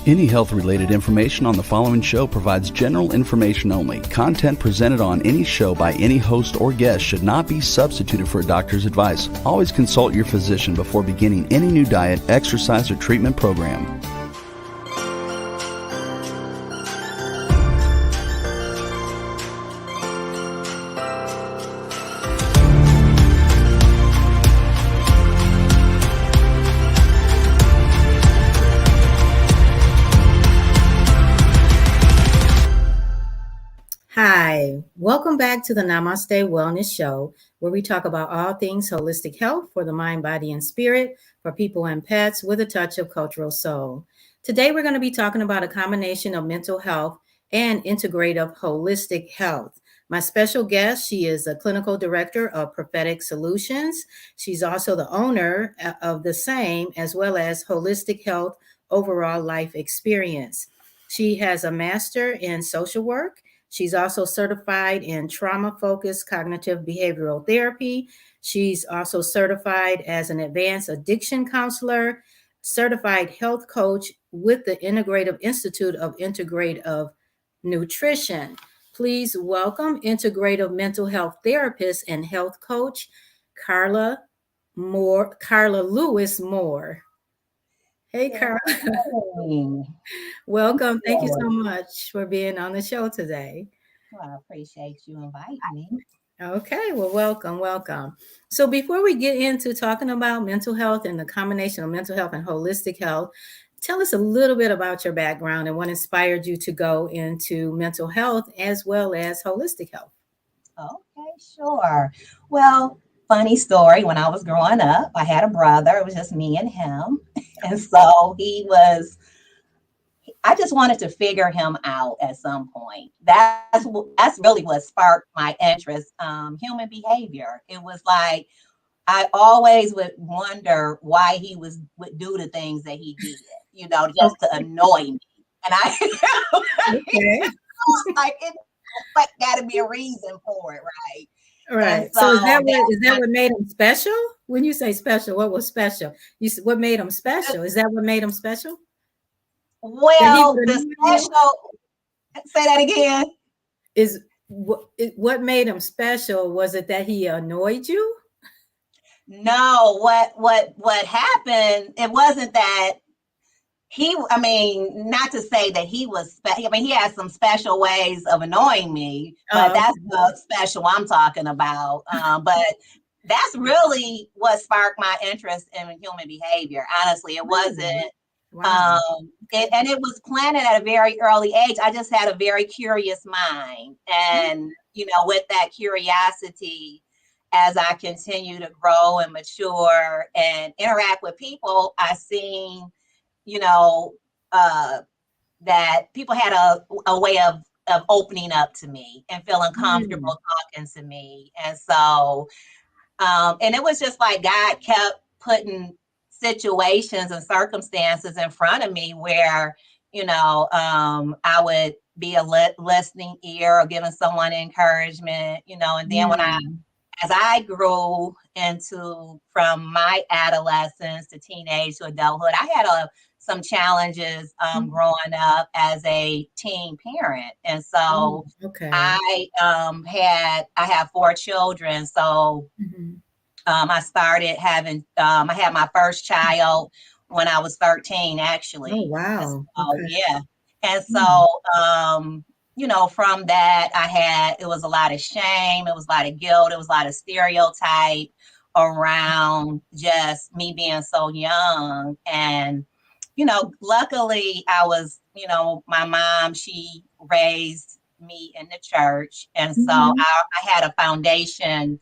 Any health-related information on the following show provides general information only. Content presented on any show by any host or guest should not be substituted for a doctor's advice. Always consult your physician before beginning any new diet, exercise, or treatment program. Hi, welcome back to the Namaste Wellness Show, where we talk about all things holistic health for the mind, body, and spirit, for people and pets with a touch of cultural soul. Today, we're going to be talking about a combination of mental health and integrative holistic health. My special guest, she is a clinical director of Prophetic Solutions. She's also the owner of the same, as well as Holistic Health Overall Life Experience. She has a master in social work. She's also certified in trauma-focused cognitive behavioral therapy. She's also certified as an advanced addiction counselor, certified health coach with the Integrative Institute of Integrative Nutrition. Please welcome integrative mental health therapist and health coach, Carla Lewis-Moore. Hey, Carla. Welcome. Thank you so much for being on the show today. Well, I appreciate you inviting me. Okay, well, welcome. So before we get into talking about mental health and the combination of mental health and holistic health, tell us a little bit about your background and what inspired you to go into mental health as well as holistic health. Okay, sure. Well, funny story. When I was growing up, I had a brother. It was just me and him. And so I just wanted to figure him out at some point. That's really what sparked my interest, human behavior. It was like, I always would wonder why he would do the things that he did, just to annoy me. And Okay. like, it's got to be a reason for it, right? Right. So is that what made him special? When you say special, what was special? What made him special? Is that what made him special? Well, the special. Say that again. Is what made him special? Was it that he annoyed you? No. What happened? It wasn't that not to say that he was he had some special ways of annoying me, but that's the special I'm talking about. But that's really what sparked my interest in human behavior. Honestly, it wasn't. Wow. And it was planted at a very early age. I just had a very curious mind. And, with that curiosity, as I continue to grow and mature and interact with people, I seen, that people had a way of opening up to me and feeling comfortable talking to me. And so, and it was just like God kept putting situations and circumstances in front of me where, I would be a listening ear or giving someone encouragement, and then as I grew from my adolescence to teenage to adulthood, I had some challenges growing up as a teen parent. And so I have 4 children. So I started I had my first child when I was 13, actually. Oh, wow. Yeah. And so, from that, it was a lot of shame. It was a lot of guilt. It was a lot of stereotype around just me being so young. And, luckily I was, my mom, she raised me in the church. And so I had a foundation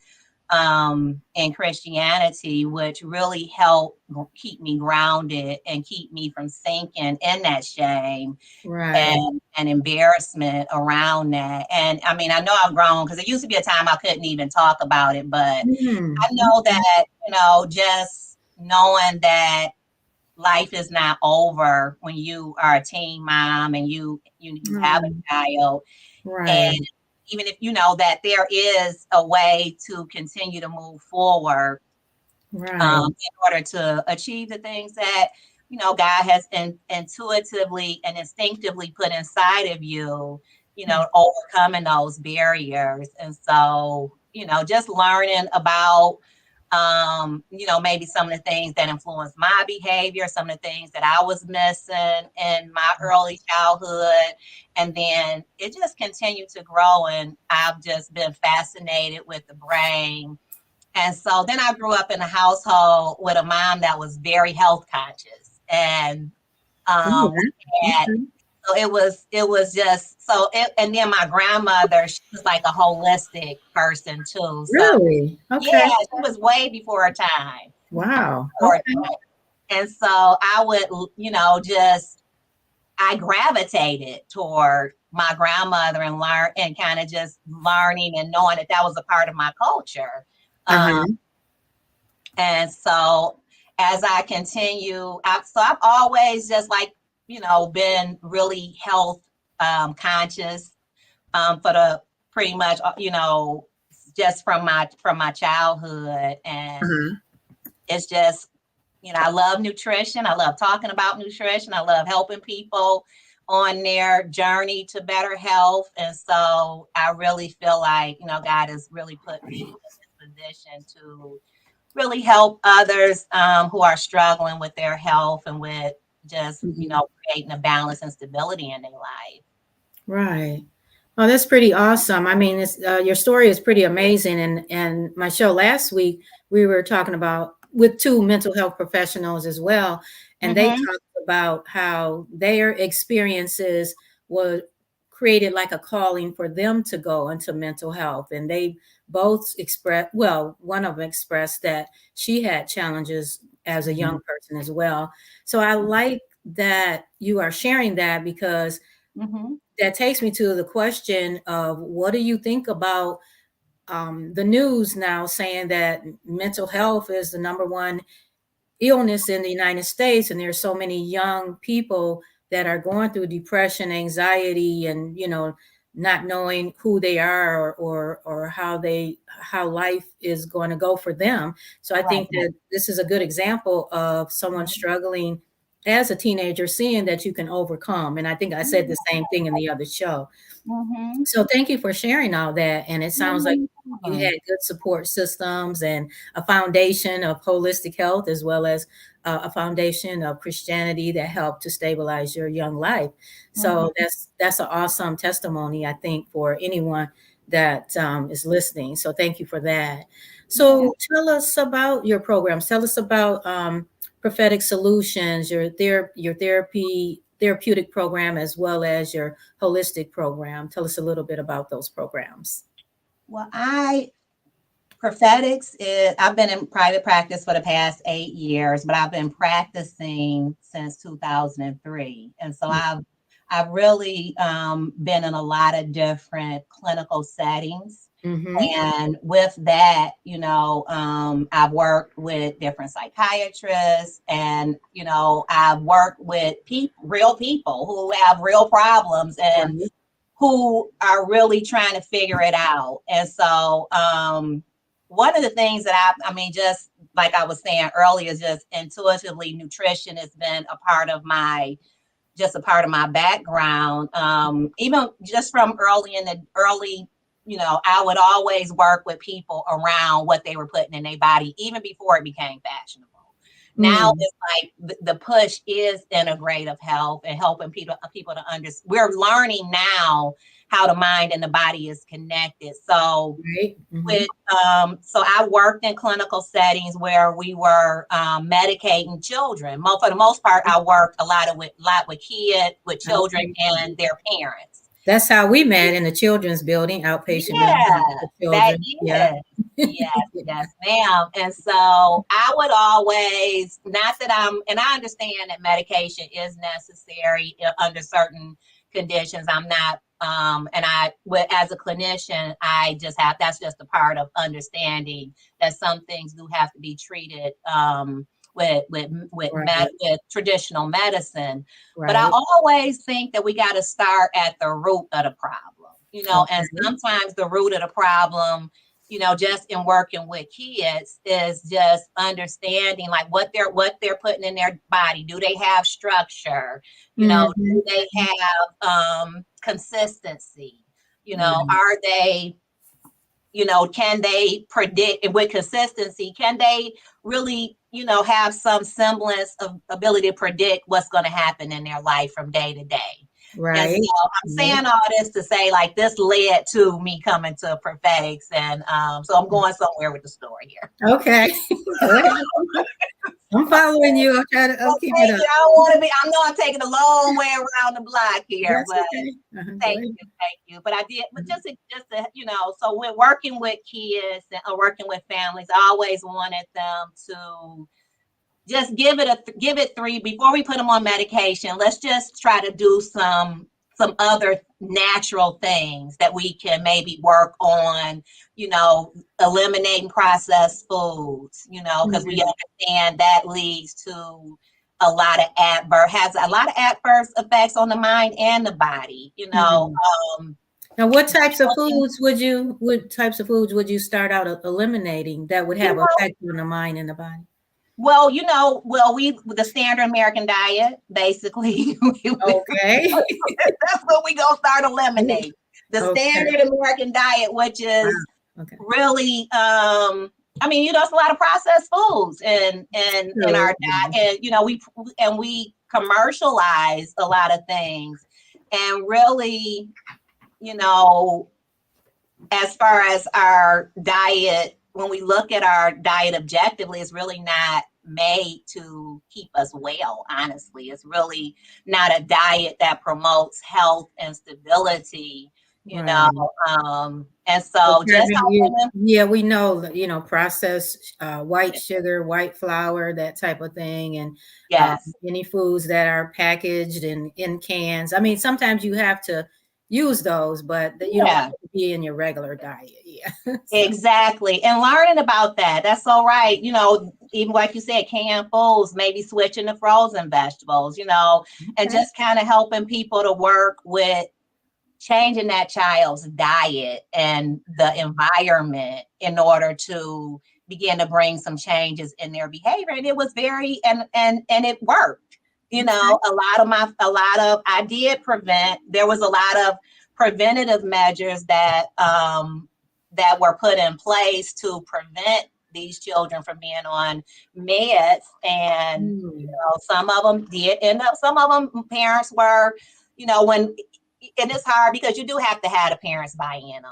in Christianity, which really helped keep me grounded and keep me from sinking in that shame and embarrassment around that. And I know I've grown because there used to be a time I couldn't even talk about it, but I know that, just knowing that life is not over when you are a teen mom and you have a child. And even if you know that there is a way to continue to move forward in order to achieve the things that God has intuitively and instinctively put inside of you, overcoming those barriers. And so, just learning about, maybe some of the things that influenced my behavior, some of the things that I was missing in my early childhood. And then it just continued to grow. And I've just been fascinated with the brain. And so then I grew up in a household with a mom that was very health conscious. And Oh, we yeah. had, Okay. so it was just so and then my grandmother, she was like a holistic person too. So Really? yeah, Okay. she was way before her time. Wow. Before her Okay. time. And so I would, just I gravitated toward my grandmother and learn and kind of just learning and knowing that was a part of my culture. Um, Uh-huh. and so as I continue, I've always just been really health conscious for the pretty much, just from my childhood. And Uh-huh. it's just, I love nutrition. I love talking about nutrition. I love helping people on their journey to better health. And so I really feel like, God has really put me in this position to really help others who are struggling with their health and with just, Mhm. creating a balance and stability in their life. Right. Oh, that's pretty awesome. I mean, your story is pretty amazing. And my show last week, we were talking about with two mental health professionals as well, and they Mm-hmm. talked about how their experiences were created like a calling for them to go into mental health. And they both expressed, well, one of them expressed that she had challenges as a young person as well. So I like that you are sharing that because Mm-hmm. that takes me to the question of what do you think about the news now saying that mental health is the number one illness in the United States, and there's so many young people that are going through depression, anxiety, and not knowing who they are or how life is going to go for them. So I Right. think that this is a good example of someone struggling as a teenager, seeing that you can overcome. And I think I said the same thing in the other show. Mm-hmm. So thank you for sharing all that. And it sounds like you Mm-hmm. had good support systems and a foundation of holistic health, as well as a foundation of Christianity that helped to stabilize your young life. So that's an awesome testimony, I think, for anyone that is listening. So thank you for that. Yeah. So tell us about your programs. Tell us about prophetic solutions, your therapeutic program, as well as your holistic program. Tell us a little bit about those programs. Well, prophetics is, I've been in private practice for the past 8 years, but I've been practicing since 2003. And so I've really been in a lot of different clinical settings. Mm-hmm. And with that, I've worked with different psychiatrists and, I've worked with real people who have real problems and Right. who are really trying to figure it out. And so, one of the things that I mean, just like I was saying earlier, just intuitively, nutrition has been just a part of my background. Even just from early, I would always work with people around what they were putting in their body, even before it became fashionable. Now Mm. it's like the push is integrative health and helping people to understand. We're learning now how the mind and the body is connected. So Right. Mm-hmm. with so I worked in clinical settings where we were medicating children. For the most part, I worked a lot with kids, with children Okay. and their parents. That's how we met, in the children's building, outpatient mental Yeah, health for that children. Yeah. is. Yes, ma'am. And so I would always, not that and I understand that medication is necessary under certain conditions. I'm not, as a clinician, that's just a part of understanding that some things do have to be treated Right. with traditional medicine. But I Right. always think that we got to start at the root of the problem, and Okay. sometimes the root of the problem just in working with kids is just understanding like what they're putting in their body. Do they have structure? Do they have consistency? Are they, can they predict with consistency? Can they really, have some semblance of ability to predict what's going to happen in their life from day to day? Right. And so I'm saying all this to say, like, this led to me coming to prophetics. And so I'm going somewhere with the story here. Okay. I'm following you. I'll keep it up. I know I'm taking a long way around the block here, That's but okay. thank you. But I did, but just to, so when working with kids and working with families, I always wanted them to just give it 3 before we put them on medication. Let's just try to do some other natural things that we can maybe work on, eliminating processed foods, because we understand that leads to a lot of adverse effects on the mind and the body, Now, what types of foods would you start out eliminating that would have effect on the mind and the body? Well, the standard American diet, basically. Okay. That's what we gonna start eliminating. The standard American diet, which is really, it's a lot of processed foods in our diet, and we commercialize a lot of things, and really, as far as our diet. When we look at our diet objectively, it's really not made to keep us well, honestly. It's really not a diet that promotes health and stability, and so just we know, processed white sugar, white flour, that type of thing, and any foods that are packaged and in cans. I mean, sometimes you have to use those, but you don't have to be in your regular diet. Exactly. And learning about that. That's all right. Even like you said, canned foods, maybe switching to frozen vegetables, and just kind of helping people to work with changing that child's diet and the environment in order to begin to bring some changes in their behavior. And it was and it worked. I did prevent. There was a lot of preventative measures that were put in place to prevent these children from being on meds, and some of them did end up. Some of them parents were, and it's hard because you do have to have the parents buy in on it.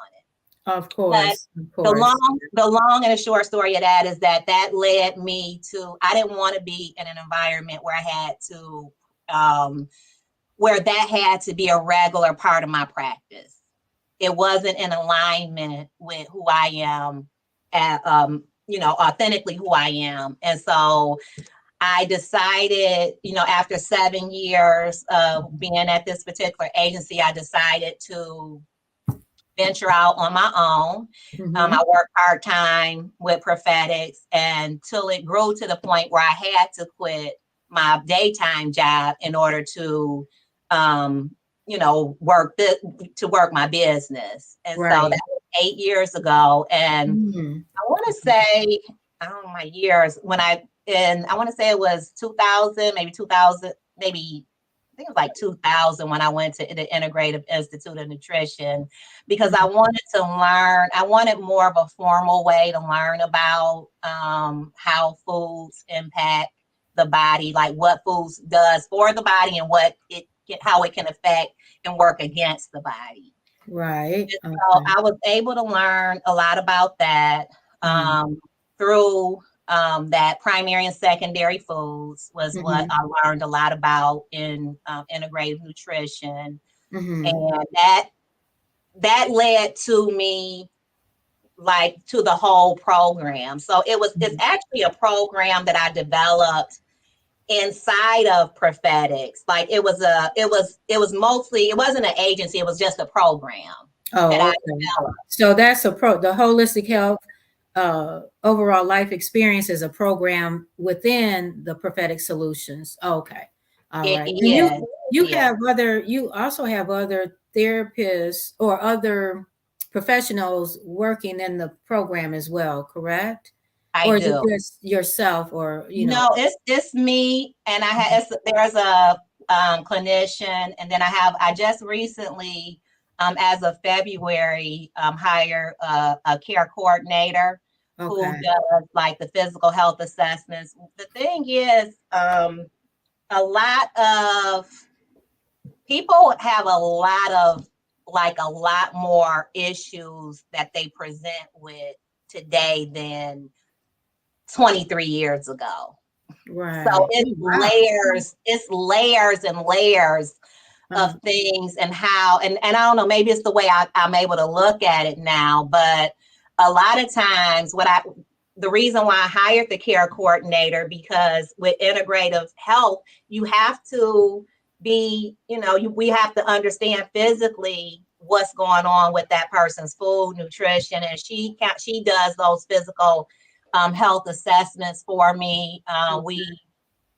Of course. The long and the short story of that is that led me to, I didn't want to be in an environment where I had to, where that had to be a regular part of my practice. It wasn't in alignment with who I am, authentically who I am. And so I decided, after 7 years of being at this particular agency, I decided to venture out on my own. I worked part-time with prophetics until it grew to the point where I had to quit my daytime job in order to, work my business. And so that was 8 years ago. And I want to say, I don't know my years, I want to say it was 2000, maybe I think it was like 2000 when I went to the Intergrative Institute of Nutrition, because I wanted to learn. I wanted more of a formal way to learn about how foods impact the body, like what foods does for the body and how it can affect and work against the body. Right. So I was able to learn a lot about that through that primary and secondary foods was what I learned a lot about in integrative nutrition. And that led to me to the whole program. So it's actually a program that I developed inside of prophetics. Like it wasn't an agency, it was just a program that I developed. So that's the holistic health overall life experience is a program within the prophetic solutions. Okay. All right. You also have other therapists or other professionals working in the program as well, correct? I Or is it do. just yourself, or No, it's me, and there's a clinician, and then I just recently, as of February, hired a care coordinator who Okay. does like the physical health assessments. The thing is, a lot of people have a lot more issues that they present with today than 23 years ago. So Right. Wow. it's layers and layers of Uh, things, and how, and I don't know, maybe it's the way I'm able to look at it now, but a lot of times the reason why I hired the care coordinator, because with integrative health, you have to be, we have to understand physically what's going on with that person's food, nutrition, and she does those physical health assessments for me. We,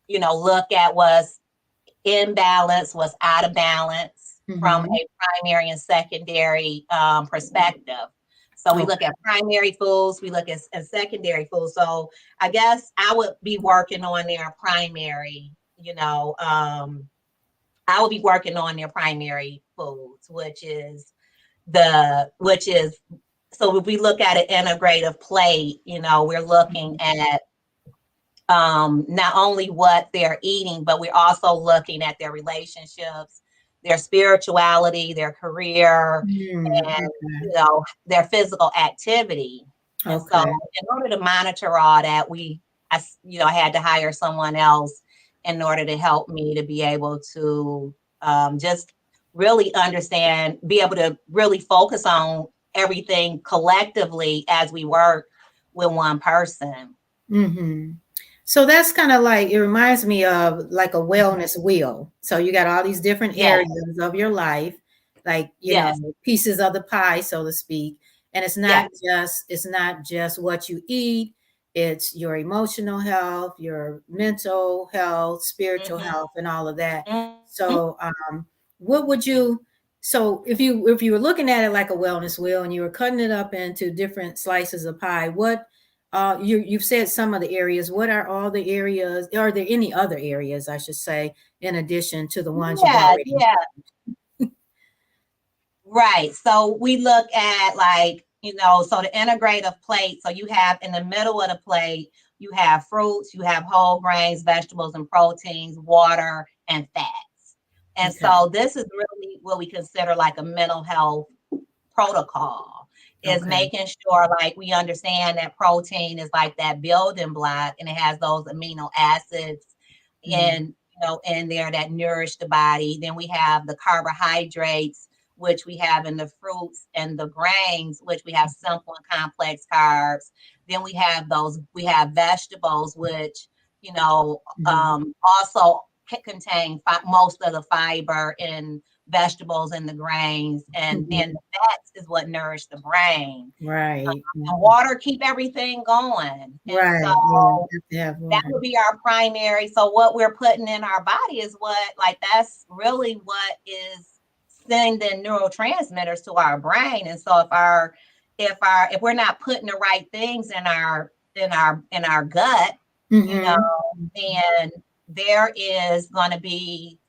look at what's in balance, what's out of balance from mm-hmm. a primary and secondary perspective. So we look at primary foods, we look at secondary foods. So I guess I would be working on their primary, I would be working on their primary foods, so if we look at an integrative plate, we're looking at not only what they're eating, but we're also looking at their relationships, their spirituality, their career, and Okay. their physical activity. And so, Okay. in order to monitor all that, I had to hire someone else in order to help me to be able to just really understand, be able to really focus on everything collectively as we work with one person. Mm-hmm. So that's kind of like, it reminds me of like a wellness wheel. So you got all these different Yes, areas of your life, like, yes, pieces of the pie, so to speak. And yes. it's not just what you eat, it's your emotional health, your mental health, spiritual Mhm, health, and all of that. mhm. So what would you so if you were looking at it like a wellness wheel and you were cutting it up into different slices of pie, what you've said some of the areas. What are all the areas? Are there any other areas, I should say, in addition to the ones you've Yeah, already? yeah, right. So we look at, like, so the integrative plate. So you have in the middle of the plate, you have fruits, you have whole grains, vegetables, and proteins, water, and fats. And Okay. so this is really what we consider like a mental health protocol, is Okay. making sure, like, we understand that protein is like that building block, and it has those amino acids Mm. in there that nourish the body. Then we have the carbohydrates, which we have in the fruits, and the grains, which we have simple and complex carbs. Then we have vegetables, which also contain most of the fiber in vegetables and the grains, and then Mhm. the fats is what nourish the brain. Right. And Mhm. water keep everything going. And so Right. Yeah. You have to have that water. would be our primary. So what we're putting in our body is that's really what is sending neurotransmitters to our brain. And so if we're not putting the right things in our gut, you know, Mm-hmm. then there is going to be,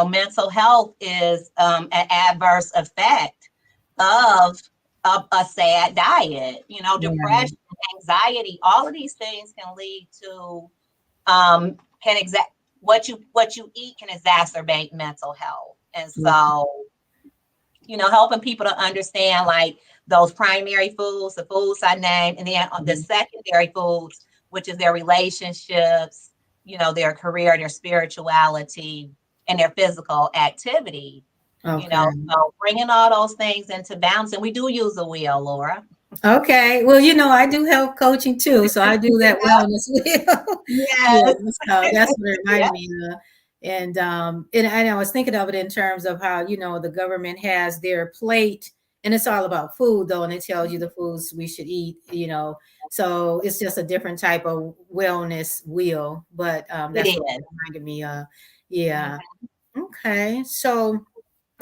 mental health is an adverse effect of a sad diet. Right. Depression, anxiety, all of these things can lead to can what you eat can exacerbate mental health. And so, helping people to understand, like, those primary foods, the foods I named, and then the Mhm. secondary foods, which is their relationships, their career, their spirituality, and their physical activity. Okay. So bringing all those things into balance, and we do use a wheel, Laura. Okay. Well, I do health coaching too, so I do that wellness wheel. Yes. Yeah, so that's what it Yeah. reminded me of. And I was thinking of it in terms of how, the government has their plate, and it's all about food though, and it tells you the foods we should eat. So it's just a different type of wellness wheel, but It that's what is. it reminded me of. Yeah. Okay. So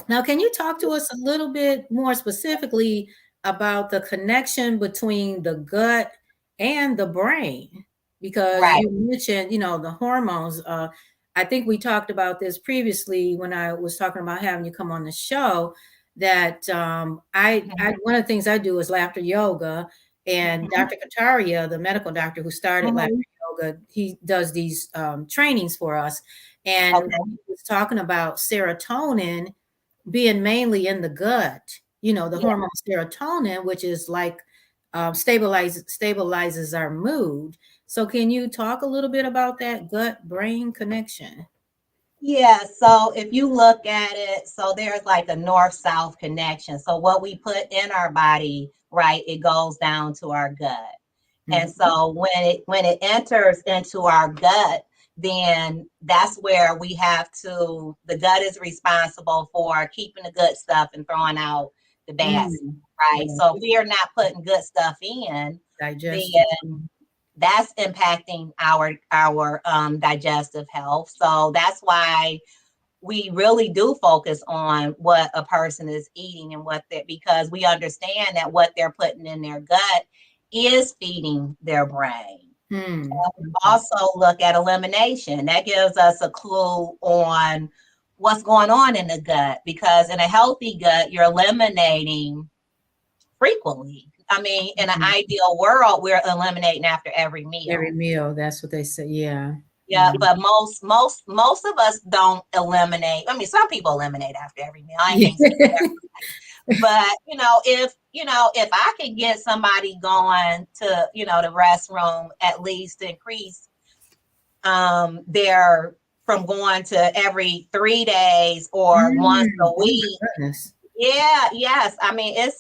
now, can you talk to us a little bit more specifically about the connection between the gut and the brain, because Right. you mentioned, the hormones. I think we talked about this previously when I was talking about having you come on the show. That I one of the things I do is laughter yoga, and Mhm. Dr. Kataria, the medical doctor who started laughter Mhm. yoga, he does these trainings for us, and Okay. he was talking about serotonin being mainly in the gut, the Yeah. hormone serotonin, which is like stabilizes our mood. So can you talk a little bit about that gut brain connection? Yeah, so if you look at it, so there's like a north-south connection. So what we put in our body, right, it goes down to our gut. And Mhm. so when it enters into our gut, then that's where we have to, the gut is responsible for keeping the good stuff and throwing out the bad stuff, Mm. right? Yeah. So if we are not putting good stuff in, Digestion. then that's impacting our digestive health. So that's why we really do focus on what a person is eating and what they, because we understand that what they're putting in their gut is feeding their brain. Mm. Also look at elimination. That gives us a clue on what's going on in the gut, because in a healthy gut, you're eliminating frequently. I mean, in an Mhm. ideal world, we're eliminating after every Every meal. meal, that's what they say. Yeah. Yeah, but most of us don't eliminate. I mean, some people eliminate after every meal. I Yeah. can't speak for everybody. But if I could get somebody going to, the restroom at least to increase their, from going to every 3 days or once a Oh my week. goodness. Yeah, yes. I mean, there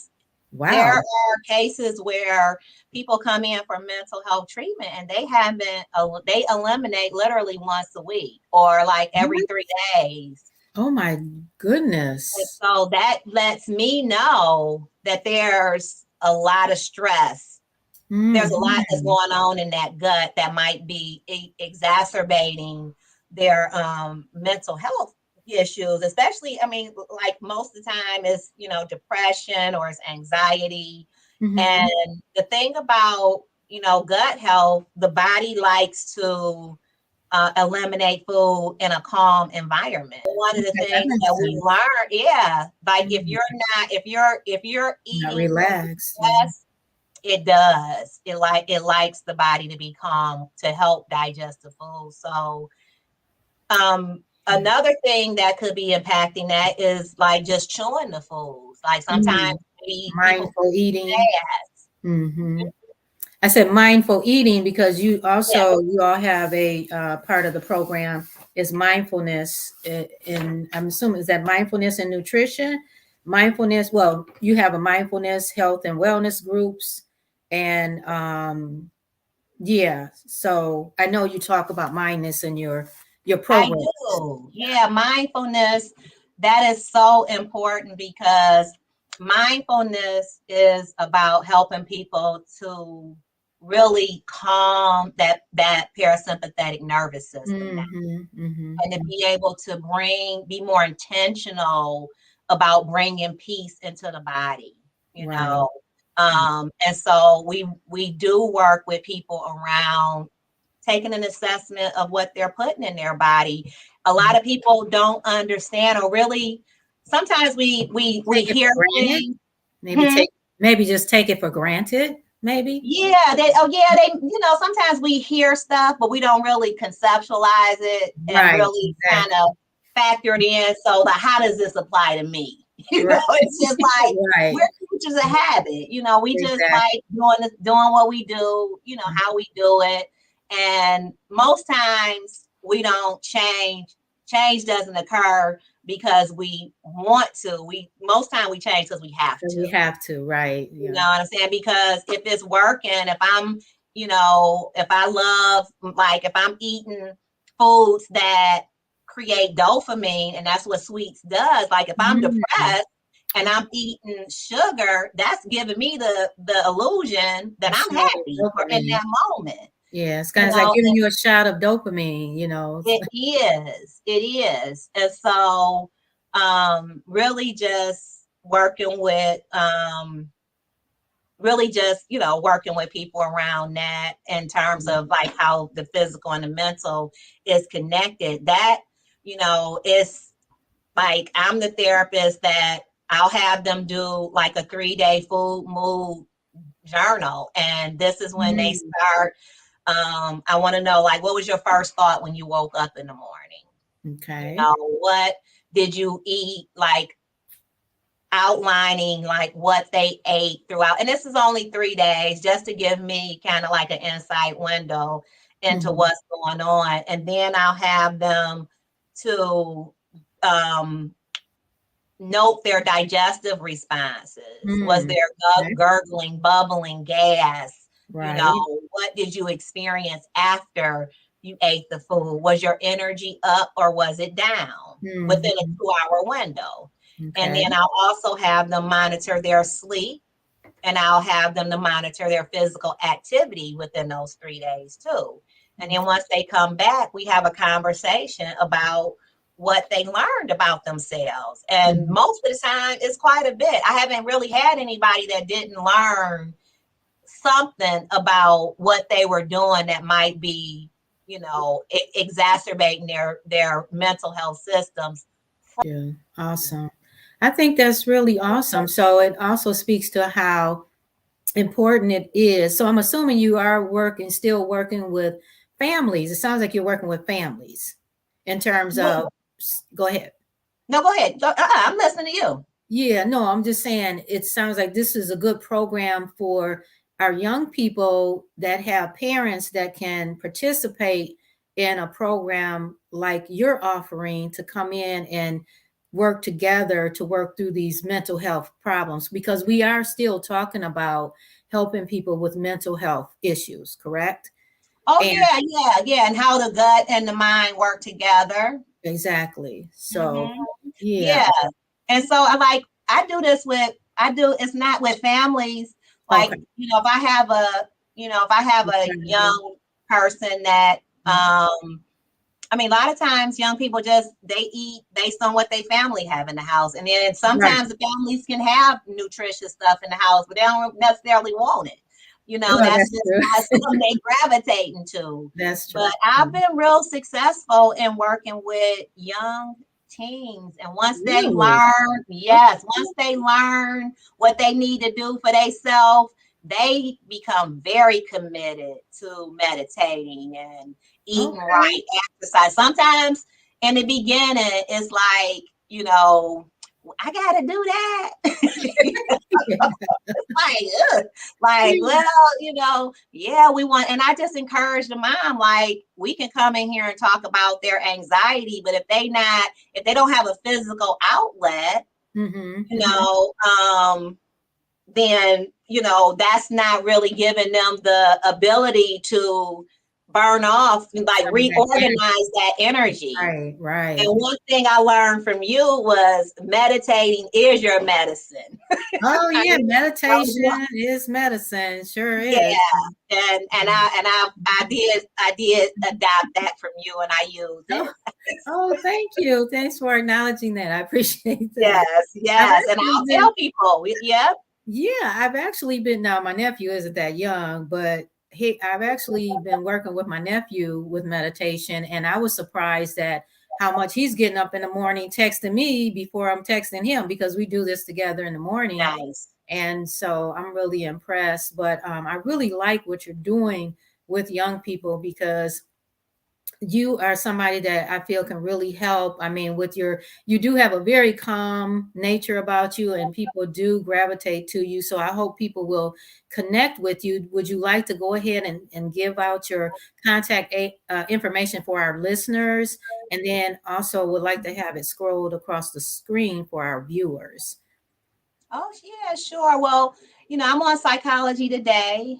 Wow. are cases where people come in for mental health treatment and they eliminate literally once a week or like every What? 3 days. Oh my And goodness. so that lets me know that there's a lot of stress. There's a lot that's Mhm. going on in that gut that might be exacerbating their mental health issues, especially, I mean, like most of the time is, depression or it's anxiety. Mhm. And the thing about, gut health, the body likes to eliminate food in a calm environment. One of Okay, the that things that makes we sense. learn, yeah, like if Mm. you're not, if you're Not eating relaxed. Yeah. stress, it does. It likes the body to be calm to help digest the food. So another thing that could be impacting that is like just chewing the foods. Like sometimes Mm. people Mindful eating. fast. Hmm. I said mindful eating because Yeah. you all have a part of the program is mindfulness in I'm assuming is that mindfulness and nutrition, mindfulness. Well, you have a mindfulness health and wellness groups, and yeah. So I know you talk about mindfulness in your I program. do. Yeah, mindfulness, that is so important because mindfulness is about helping people to really calm that parasympathetic nervous system down, Mm-hmm, and to mm-hmm. be able to be more intentional about bringing peace into the body, you Right. know. And so we do work with people around taking an assessment of what they're putting in their body. A lot of people don't understand, or really, sometimes we Take it hear for granted. things. Maybe Hmm? maybe just take it for granted. Maybe. Yeah, sometimes we hear stuff, but we don't really conceptualize it and Right. really kind Exactly. of factor it in. So how does this apply to me? Right. It's just like Right. we're creatures of habit. We just Exactly. like doing what we do, how we do it. And most times we don't change. Change doesn't occur because we want to. Most time we change because we have So to. we have to. Right. You Yeah. know what I'm saying? Because if it's working, if I love, like if I'm eating foods that create dopamine, and that's what sweets does. Like if I'm Mm. depressed and I'm eating sugar, that's giving me the illusion that A I'm shot of happy or in dopamine. that moment. Yeah. It's You kind of like know, giving you a shot of dopamine. it is. It is. And so really just working with really just, working with people around that in terms of like how the physical and the mental is connected. That, is like, I'm the therapist that I'll have them do like a 3-day food mood journal. And this is when they start. I want to know, like, what was your first thought when you woke up in the morning? Okay. What did you eat? Like, outlining like what they ate throughout. And this is only 3 days, just to give me kind of like an insight window into what's going on. And then I'll have them to note their digestive responses. Was there gurgling, bubbling, gas? Right. What did you experience after you ate the food? Was your energy up or was it down within a 2-hour window? Okay. And then I'll also have them monitor their sleep, and I'll have them to monitor their physical activity within those 3 days too. And then once they come back, we have a conversation about what they learned about themselves. And most of the time, it's quite a bit. I haven't really had anybody that didn't learn something about what they were doing that might be, exacerbating their mental health systems. Yeah, awesome. I think that's really awesome. So it also speaks to how important it is. So I'm assuming you are still working with families. It sounds like you're working with families in terms of, go ahead. No, go ahead. I'm listening to you. Yeah, no, I'm just saying it sounds like this is a good program for our young people that have parents that can participate in a program like you're offering to come in and work together to work through these mental health problems, because we are still talking about helping people with mental health issues, correct? Oh, yeah. And how the gut and the mind work together. Exactly. So, yeah. And so I do this it's not with families. Like, if I have a young person that, a lot of times young people they eat based on what their family have in the house. And then sometimes the families can have nutritious stuff in the house, but they don't necessarily want it. That's just not something they gravitate into. That's true. But I've been real successful in working with young teens. And once they learn, once they learn what they need to do for themselves, they become very committed to meditating and eating right, exercise. Sometimes in the beginning, it's like, I gotta do that. We want, and I just encourage the mom, like, we can come in here and talk about their anxiety, but if they don't have a physical outlet, then, that's not really giving them the ability to burn off, like reorganize that energy. Right. And one thing I learned from you was meditating is your medicine. Oh yeah, meditation is medicine. Sure is. Yeah, and I did adopt that from you, and I used it. Oh, thank you. Thanks for acknowledging that. I appreciate that. Yes, and I'll tell people. Yeah, I've actually been. Now my nephew isn't that young, but I've actually been working with my nephew with meditation, and I was surprised at how much he's getting up in the morning, texting me before I'm texting him, because we do this together in the morning. Nice. And so I'm really impressed. But I really like what you're doing with young people, because you are somebody that I feel can really help. You do have a very calm nature about you, and people do gravitate to you. So I hope people will connect with you. Would you like to go ahead and give out your contact information for our listeners? And then also would like to have it scrolled across the screen for our viewers. Oh, yeah, sure. Well, I'm on Psychology Today.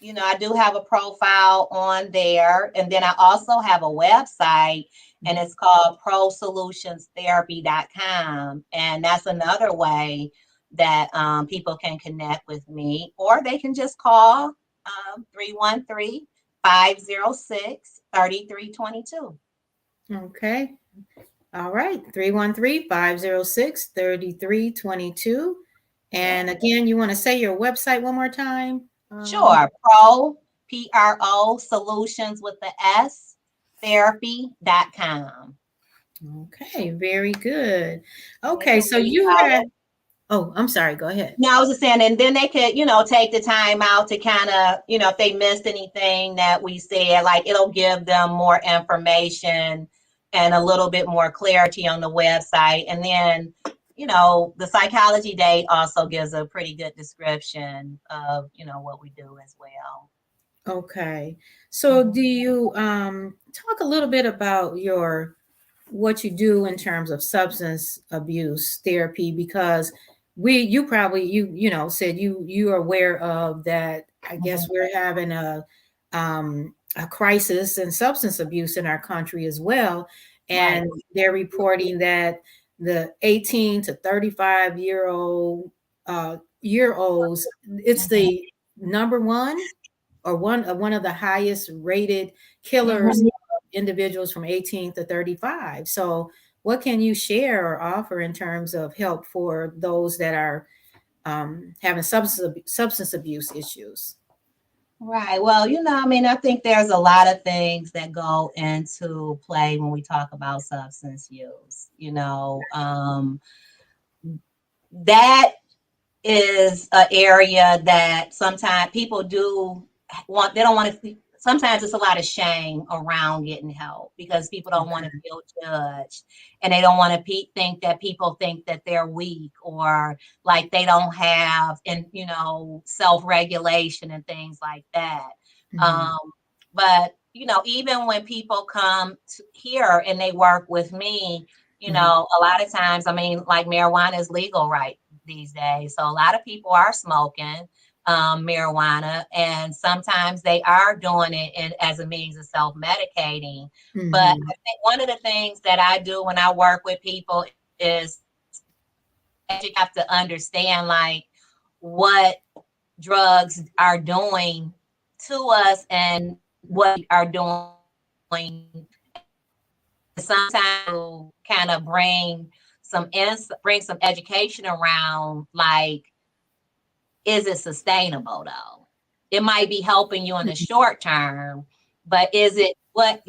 I do have a profile on there. And then I also have a website, and it's called prosolutionsTherapy.com. And that's another way that people can connect with me, or they can just call 313-506-3322. Okay. All right. 313-506-3322. And again, you want to say your website one more time? Sure. Pro solutions with the S therapy.com. Okay, very good. And they Okay, can so reach you out. had, oh, I'm sorry, go ahead. No, I was just saying, and then they could, take the time out to kind of, if they missed anything that we said, like it'll give them more information and a little bit more clarity on the website. And then, the psychology day also gives a pretty good description of, what we do as well. Okay. So do you talk a little bit about what you do in terms of substance abuse therapy, because you probably said you are aware of that. I guess we're having a crisis in substance abuse in our country as well, and Right. they're reporting that the 18 to 35 year olds, it's the number one or one of the highest rated killers of individuals from 18 to 35. So what can you share or offer in terms of help for those that are having substance abuse issues? Right. Well, I think there's a lot of things that go into play when we talk about substance use. That is an area that sometimes people they don't want to, sometimes it's a lot of shame around getting help because people don't want to feel judged, and they don't want to think that people think that they're weak or like they don't have, and self-regulation and things like that. But even when people come here and they work with me, a lot of times, like marijuana is legal right these days. So a lot of people are smoking marijuana, and sometimes they are doing it as a means of self-medicating. But I think one of the things that I do when I work with people is you have to understand like what drugs are doing to us and what are doing. Sometimes kind of bring some education around like, is it sustainable though? It might be helping you in the short term, but is it what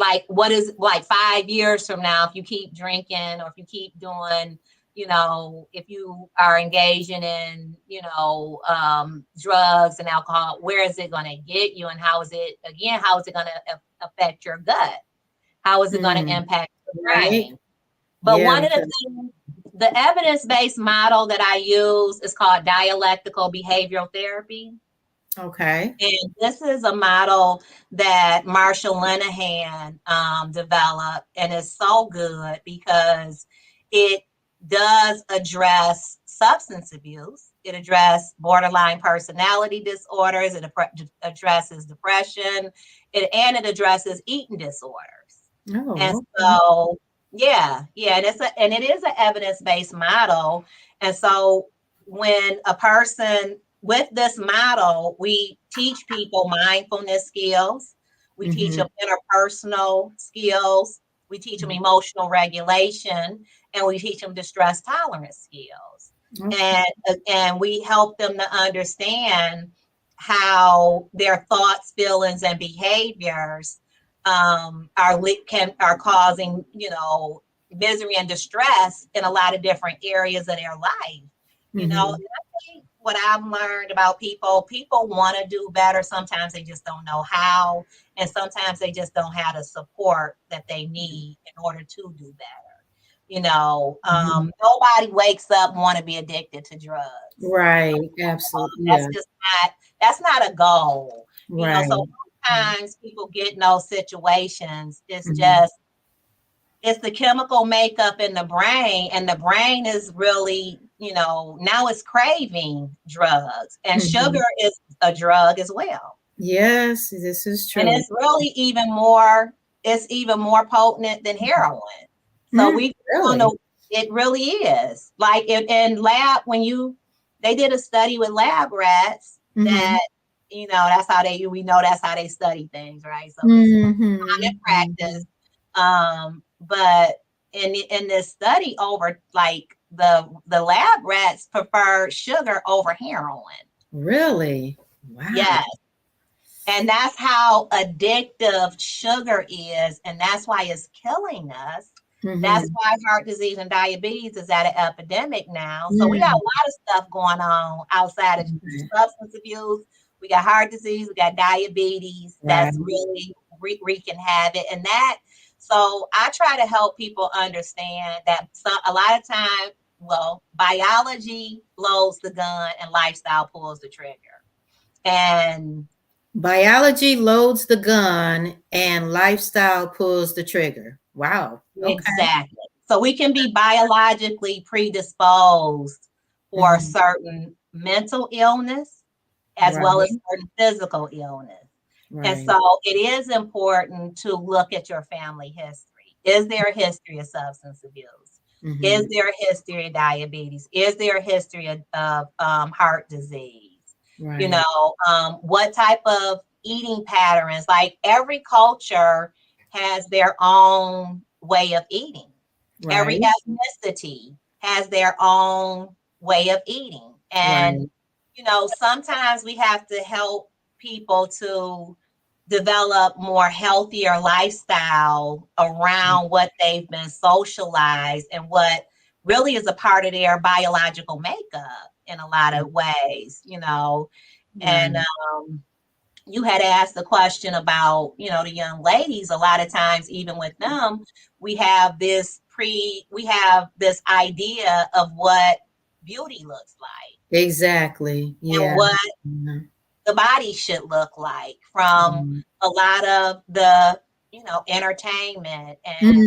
is like 5 years from now, if you keep drinking or if you keep doing, if you are engaging in, drugs and alcohol, where is it going to get you? And how is it going to affect your gut? How is it going to impact the brain? But one of the things, the evidence-based model that I use is called dialectical behavioral therapy. Okay. And this is a model that Marshall Linehan developed, and it's so good because it does address substance abuse. It addresses borderline personality disorders. It addresses depression. It addresses eating disorders. Oh, And so, and it is an evidence-based model. And so when a person with this model, we teach people mindfulness skills, we teach them interpersonal skills, we teach them emotional regulation, and we teach them distress tolerance skills. And we help them to understand how their thoughts, feelings, and behaviors are causing misery and distress in a lot of different areas of their life. And I think what I've learned about people want to do better. Sometimes they just don't know how, and sometimes they just don't have the support that they need in order to do better. Nobody wakes up and want to be addicted to drugs. Right. Absolutely. That's not a goal. Right. So sometimes people get in those situations. It's it's the chemical makeup in the brain, and the brain is really, now it's craving drugs, and sugar is a drug as well. Yes, this is true. And it's really even more potent than heroin. So it really is. Like in lab, they did a study with lab rats that, that's how that's how they study things, right? So it's common practice. But in this study over like the lab rats prefer sugar over heroin. Really? Wow. Yes. And that's how addictive sugar is. And that's why it's killing us. Mm-hmm. That's why heart disease and diabetes is at an epidemic now. So we got a lot of stuff going on outside of substance abuse. We got heart disease, we got diabetes that's really wreaking havoc. And so I try to help people understand that a lot of times, biology loads the gun and lifestyle pulls the trigger. And biology loads the gun and lifestyle pulls the trigger. Wow. Okay. Exactly. So we can be biologically predisposed for certain mental illness as well as certain physical illness. And so it is important to look at your family history. Is there a history of substance abuse? Is there a history of diabetes? Is there a history of heart disease? You know, what type of eating patterns? Like every culture has their own way of eating. Every ethnicity has their own way of eating. And, you know, sometimes we have to help people to develop more healthier lifestyle around what they've been socialized and what really is a part of their biological makeup in a lot of ways, you know. And you had asked the question about, you know, the young ladies. A lot of times, even with them, we have this idea of what beauty looks like. Exactly. Yeah. And what the body should look like from a lot of the, you know, entertainment and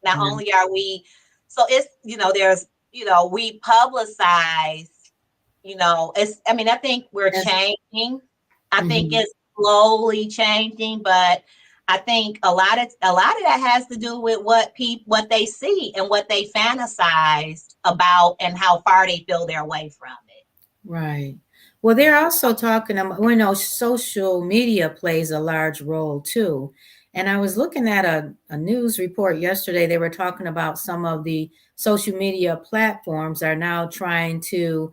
not only are we, so it's, you know, there's, you know, we publicize, you know, I think we're changing. I think it's slowly changing, but I think a lot of that has to do with what they see and what they fantasize about and how far they feel they're away from it. Right. Well, they're also talking about, you know, social media plays a large role too. And I was looking at a news report yesterday. They were talking about some of the social media platforms are now trying to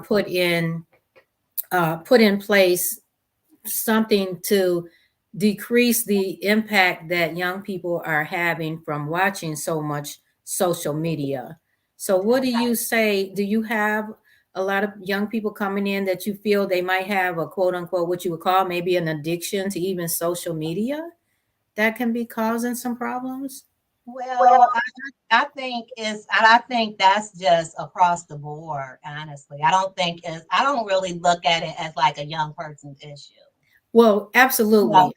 put in place something to decrease the impact that young people are having from watching so much social media. So what do you say? Do you have a lot of young people coming in that you feel they might have a quote unquote, what you would call maybe an addiction to even social media that can be causing some problems? Well, I think that's just across the board, honestly. I don't really look at it as like a young person's issue. Well, absolutely.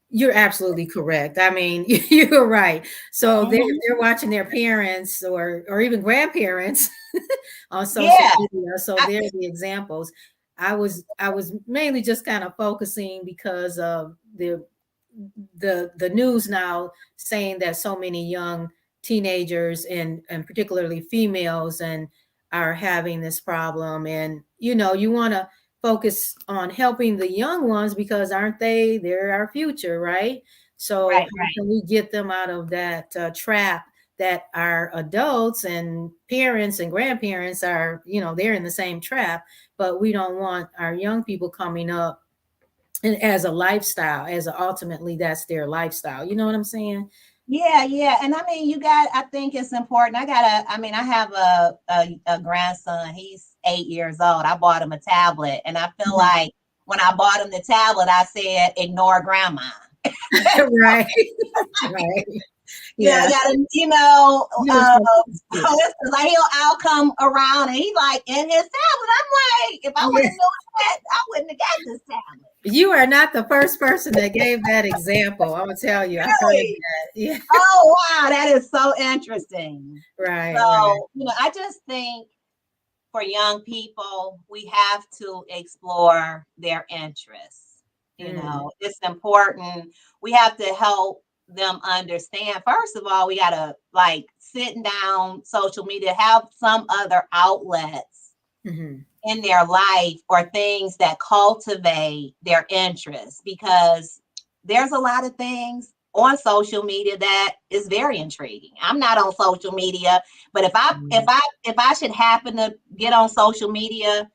You're absolutely correct. I mean, you're right. So they're watching their parents or even grandparents on social media. So they're the examples. I was mainly just kind of focusing because of the news now saying that so many young teenagers and particularly females and are having this problem. And you know, you want to focus on helping the young ones because they're our future, right? So how can we get them out of that trap that our adults and parents and grandparents are, you know, they're in the same trap, but we don't want our young people coming up and as a lifestyle, ultimately that's their lifestyle. You know what I'm saying? Yeah. And I mean, I think it's important. I have a grandson. He's 8 years old. I bought him a tablet and I feel like when I bought him the tablet, I said, ignore grandma. Right. Yeah, I gotta, I'll come around and he's like in his tablet. I'm like, if I would have known that, I wouldn't have got this tablet. You are not the first person that gave that example. I'm gonna tell you. Really? Yeah. Oh wow, that is so interesting. Right. So, you know, I just think for young people, we have to explore their interests. You know, it's important. We have to help them understand. First of all, we gotta sitting down social media, have some other outlets in their life or things that cultivate their interests, because there's a lot of things on social media that is very intriguing. I'm not on social media, but if I should happen to get on social media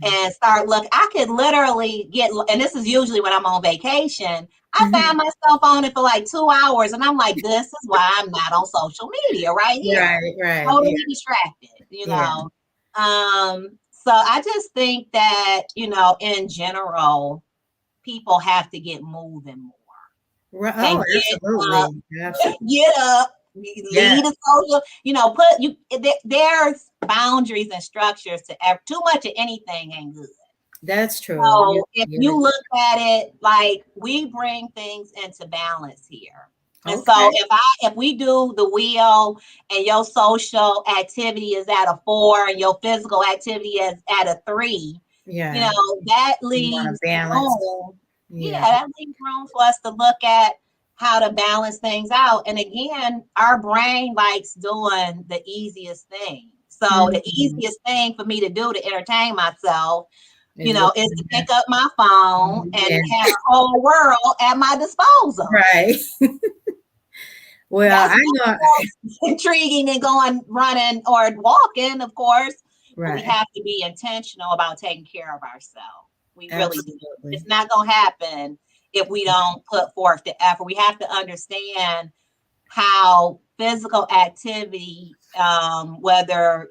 and start I could literally get, and this is usually when I'm on vacation, I found myself on it for like 2 hours, and I'm like, this is why I'm not on social media right here. Right. Totally distracted, know. So I just think that, in general, people have to get moving more. Right. And Absolutely. Get up, lead a social, there's boundaries and structures to too much of anything ain't good. That's true. So if you look at it, like, we bring things into balance here. And so if we do the wheel and your social activity is at a 4 and your physical activity is at a 3, that leaves room. That leaves room for us to look at how to balance things out. And again, our brain likes doing the easiest thing. So the easiest thing for me to do to entertain myself, is to pick up my phone and have the whole world at my disposal. Right. Well, that's I know intriguing than going running or walking, of course. Right. But we have to be intentional about taking care of ourselves. We Absolutely. really do. It's not going to happen if we don't put forth the effort. We have to understand how physical activity, whether,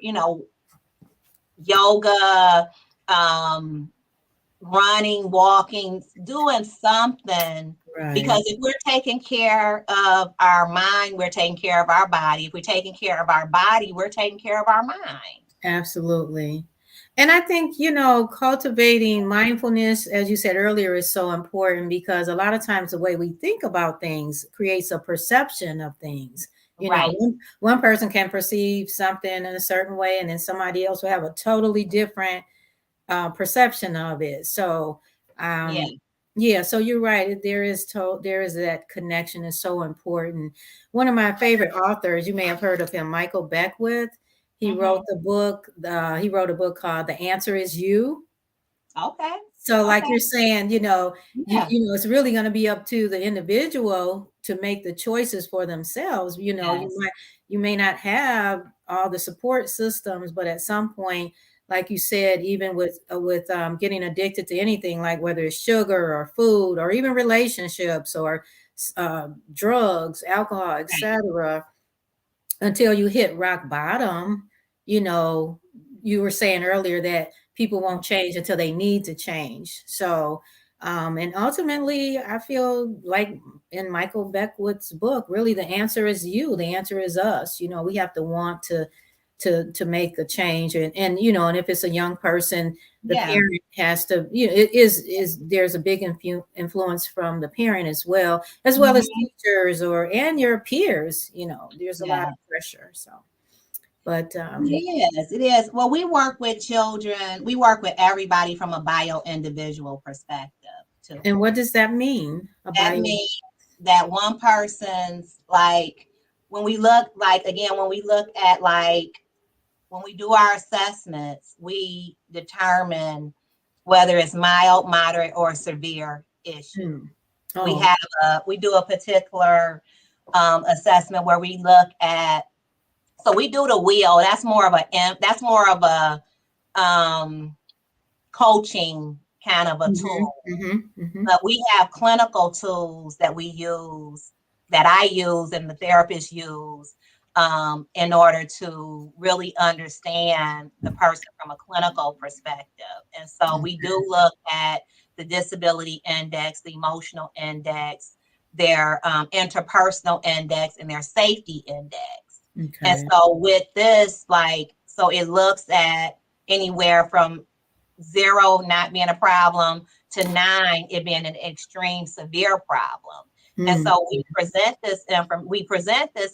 yoga, running, walking, doing something. Right. Because if we're taking care of our mind, we're taking care of our body. If we're taking care of our body, we're taking care of our mind. Absolutely. And I think, cultivating mindfulness, as you said earlier, is so important because a lot of times the way we think about things creates a perception of things. One person can perceive something in a certain way, and then somebody else will have a totally different perception of it. So, so you're right. There is that connection is so important. One of my favorite authors, you may have heard of him, Michael Beckwith. He wrote a book called The Answer Is You. Okay. So like you're saying, it's really going to be up to the individual to make the choices for themselves. You may not have all the support systems, but at some point, like you said, even with getting addicted to anything, like whether it's sugar or food or even relationships or drugs, alcohol, etc., until you hit rock bottom, you were saying earlier that people won't change until they need to change. So, and ultimately, I feel like in Michael Beckwith's book, really the answer is you. The answer is us. We have to want to make a change, and if it's a young person, the parent has to. There's a big influence from the parent as well as teachers and your peers. There's a lot of pressure. So. But it is. Well, we work with children. We work with everybody from a bio-individual perspective too. And what does that mean? That means that one person's, like, when we look at, like, when we do our assessments, we determine whether it's mild, moderate, or severe issue. We do a particular assessment where we look at. So we do the wheel. That's more of a coaching kind of a tool. But we have clinical tools that we use, that I use and the therapists use, in order to really understand the person from a clinical perspective. And so we do look at the disability index, the emotional index, their interpersonal index, and their safety index. Okay. And so with this, it looks at anywhere from 0 not being a problem to 9 it being an extreme severe problem. And so we present this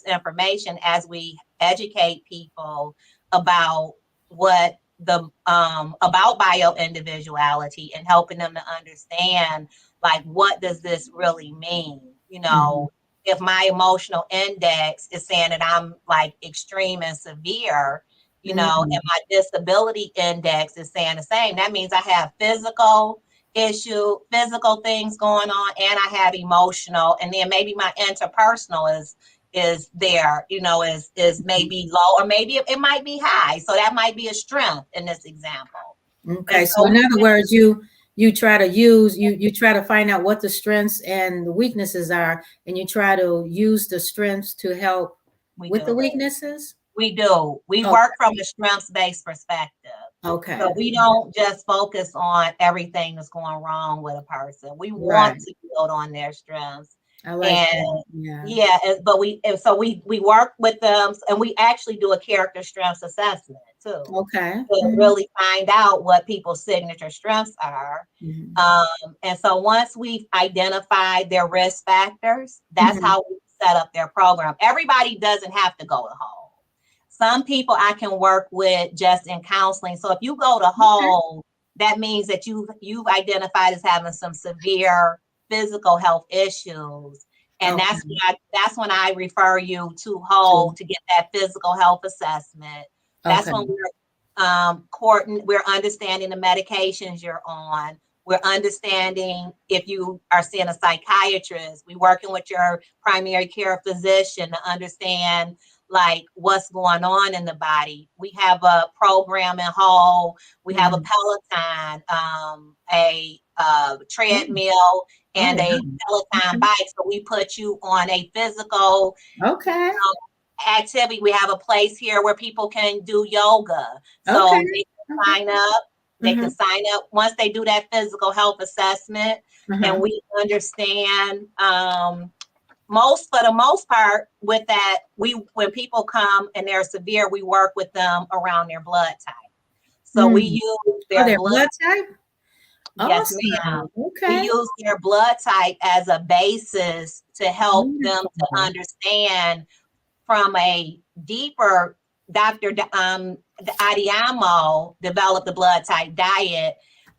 information as we educate people about what about bio-individuality and helping them to understand, like, what does this really mean? If my emotional index is saying that I'm, like, extreme and severe, and my disability index is saying the same, that means I have physical issue, physical things going on, and I have emotional, and then maybe my interpersonal is there, is maybe low, or maybe it might be high. So that might be a strength in this example. Okay. So in other words, you try to use, you try to find out what the strengths and the weaknesses are, and you try to use the strengths to help with the weaknesses. We do. We work from a strengths-based perspective. Okay. So we don't just focus on everything that's going wrong with a person. We want to build on their strengths. I like that. But we work with them, and we actually do a character strengths assessment too. Okay. To really find out what people's signature strengths are. And so once we've identified their risk factors, that's how we set up their program. Everybody doesn't have to go to whole. Some people I can work with just in counseling. So if you go to whole, that means that you've identified as having some severe physical health issues. And that's when I refer you to whole to get that physical health assessment. That's when we're understanding the medications you're on. We're understanding if you are seeing a psychiatrist. We're working with your primary care physician to understand like what's going on in the body. We have a program in whole. We have a Peloton, a treadmill, and a Peloton bike. So we put you on a physical activity. We have a place here where people can do yoga. So they can sign up. They can sign up once they do that physical health assessment, and we understand for the most part with that, when people come and they're severe, we work with them around their blood type. So we use their blood type. Yes, ma'am. Okay. We use their blood type as a basis to help them to understand from a deeper. Dr. Adiamo developed the blood type diet.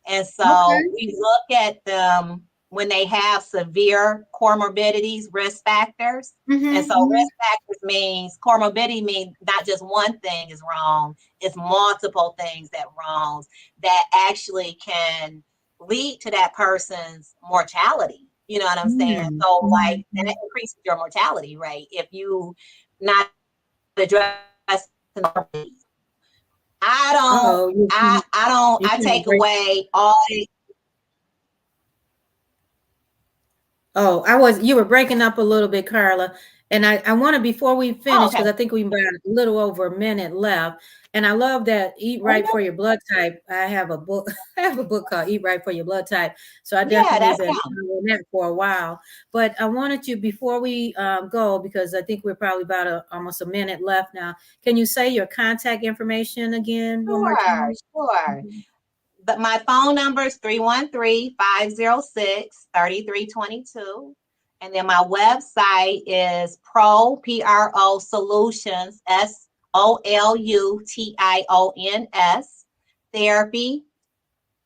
And so we look at them when they have severe comorbidities, risk factors. And so risk factors means comorbidity means not just one thing is wrong, it's multiple things that wrong that actually can lead to that person's mortality. You know what I'm saying? So like, and it increases your mortality rate if you not address. I take away all the. You were breaking up a little bit, Carla. And I want to, before we finish, because I think we've got a little over a minute left. And I love that Eat Right for Your Blood Type. I have a book called Eat Right for Your Blood Type. So I definitely been doing that for a while. But I wanted to, before we go, because I think we're probably about almost a minute left now. Can you say your contact information again? Sure. But my phone number is 313-506-3322. And then my website is Pro Solutions, SOLUTIONS, therapy,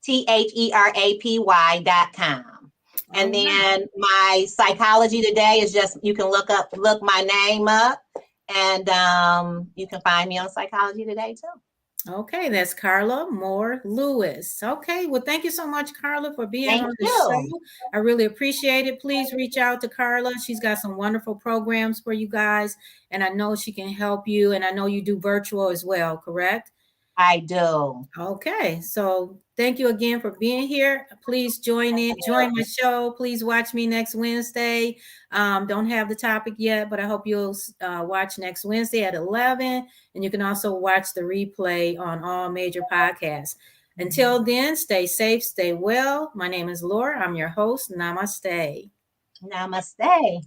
THERAPY.com. And then my Psychology Today is just, you can look my name up, and you can find me on Psychology Today too. Okay, that's Carla Moore Lewis. Okay, well, thank you so much, Carla, for being on the show. I really appreciate it. Please reach out to Carla. She's got some wonderful programs for you guys, and I know she can help you. And I know you do virtual as well, correct? I do. Okay, so thank you again for being here. Please join my show. Please watch me next Wednesday. Don't have the topic yet, but I hope you'll watch next Wednesday at 11. And you can also watch the replay on all major podcasts. Until then, stay safe, stay well. My name is Laura. I'm your host. Namaste. Namaste.